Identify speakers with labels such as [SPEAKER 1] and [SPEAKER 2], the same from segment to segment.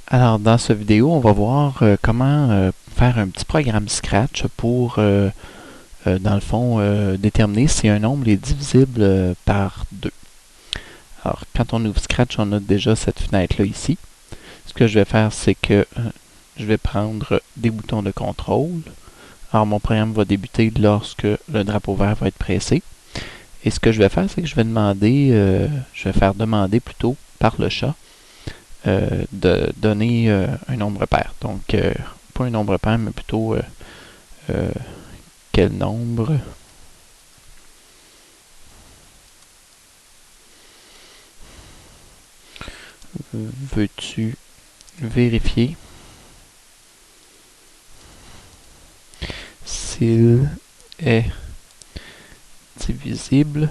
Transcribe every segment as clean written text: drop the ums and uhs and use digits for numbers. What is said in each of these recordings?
[SPEAKER 1] Alors, dans cette vidéo, on va voir comment faire un petit programme Scratch pour, dans le fond, déterminer si un nombre est divisible par 2. Alors, quand on ouvre Scratch, on a déjà cette fenêtre-là ici. Ce que je vais faire, c'est que je vais prendre des boutons de contrôle. Alors, mon programme va débuter lorsque le drapeau vert va être pressé. Et ce que je vais faire, c'est que je vais faire demander plutôt par le chat de donner un nombre pair. Donc, pas un nombre pair, mais plutôt quel nombre veux-tu vérifier s'il est divisible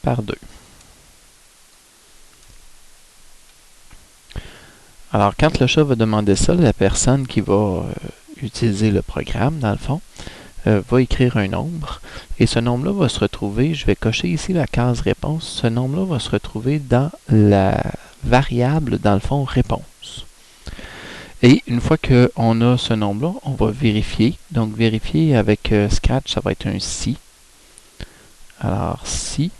[SPEAKER 1] par 2. Alors, quand le chat va demander ça, la personne qui va utiliser le programme, dans le fond, va écrire un nombre. Et ce nombre-là va se retrouver, je vais cocher ici la case réponse, ce nombre-là va se retrouver dans la variable, dans le fond, réponse. Et une fois qu'on a ce nombre-là, on va vérifier. Donc, vérifier avec Scratch, ça va être un si. Alors, si.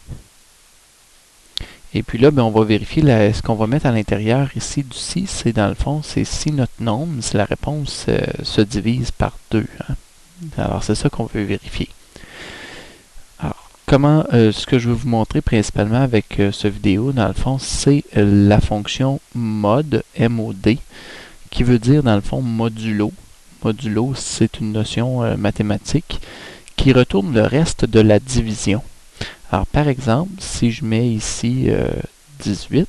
[SPEAKER 1] Et puis là, on va vérifier ce qu'on va mettre à l'intérieur ici du si. C'est dans le fond, c'est si notre nombre, si la réponse se divise par 2. Hein. Alors, c'est ça qu'on veut vérifier. Alors, ce que je veux vous montrer principalement avec ce vidéo, dans le fond, c'est la fonction mod, M-O-D, qui veut dire, dans le fond, modulo. Modulo, c'est une notion mathématique qui retourne le reste de la division. Alors, par exemple, si je mets ici 18,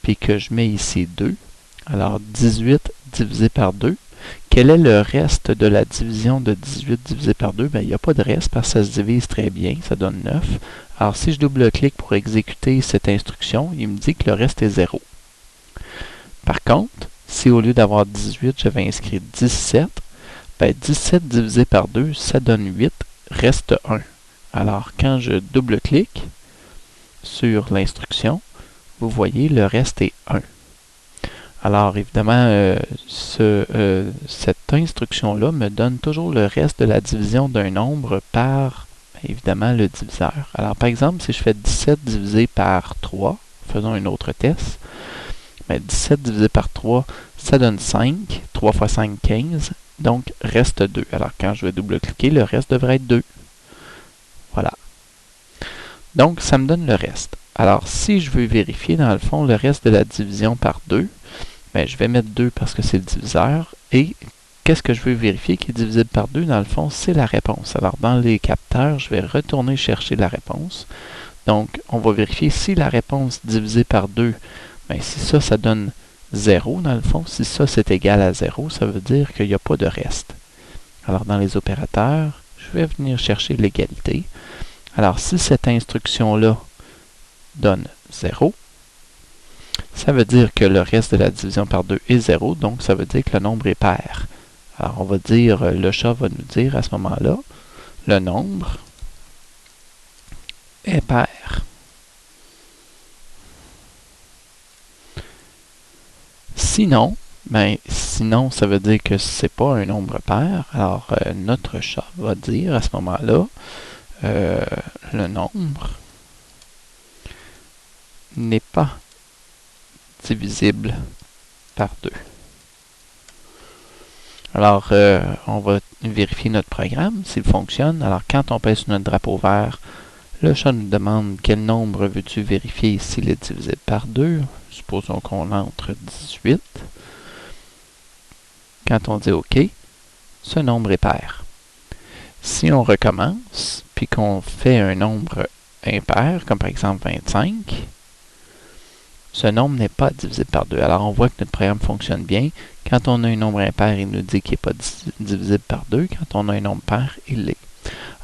[SPEAKER 1] puis que je mets ici 2, alors 18 divisé par 2, quel est le reste de la division de 18 divisé par 2? Il n'y a pas de reste parce que ça se divise très bien, ça donne 9. Alors, si je double-clique pour exécuter cette instruction, il me dit que le reste est 0. Par contre, si au lieu d'avoir 18, j'avais inscrit 17, 17 divisé par 2, ça donne 8, reste 1. Alors, quand je double-clique sur l'instruction, vous voyez, le reste est 1. Alors, évidemment, cette instruction-là me donne toujours le reste de la division d'un nombre par, évidemment, le diviseur. Alors, par exemple, si je fais 17 divisé par 3, faisons un autre test, 17 divisé par 3, ça donne 5. 3 fois 5, 15. Donc, reste 2. Alors, quand je vais double-cliquer, le reste devrait être 2. Voilà. Donc, ça me donne le reste. Alors, si je veux vérifier, dans le fond, le reste de la division par 2, je vais mettre 2 parce que c'est le diviseur. Et qu'est-ce que je veux vérifier qui est divisible par 2? Dans le fond, c'est la réponse. Alors, dans les capteurs, je vais retourner chercher la réponse. Donc, on va vérifier si la réponse divisée par 2, si ça donne 0, dans le fond, si ça, c'est égal à 0, ça veut dire qu'il n'y a pas de reste. Alors, dans les opérateurs, je vais venir chercher l'égalité. Alors, si cette instruction-là donne 0, ça veut dire que le reste de la division par 2 est 0, donc ça veut dire que le nombre est pair. Alors, on va dire, le chat va nous dire à ce moment-là, le nombre est pair. Sinon, sinon, ça veut dire que c'est pas un nombre pair. Alors, notre chat va dire à ce moment-là, le nombre n'est pas divisible par 2. Alors, on va vérifier notre programme, s'il fonctionne. Alors, quand on pèse sur notre drapeau vert, le chat nous demande quel nombre veux-tu vérifier s'il est divisible par 2. Supposons qu'on entre 18. Quand on dit OK, ce nombre est pair. Si on recommence, puis qu'on fait un nombre impair, comme par exemple 25, ce nombre n'est pas divisible par 2. Alors, on voit que notre programme fonctionne bien. Quand on a un nombre impair, il nous dit qu'il n'est pas divisible par 2. Quand on a un nombre pair, il l'est.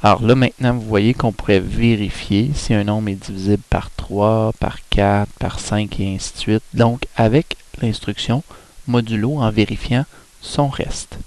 [SPEAKER 1] Alors là, maintenant, vous voyez qu'on pourrait vérifier si un nombre est divisible par 3, par 4, par 5 et ainsi de suite. Donc, avec l'instruction modulo en vérifiant son reste.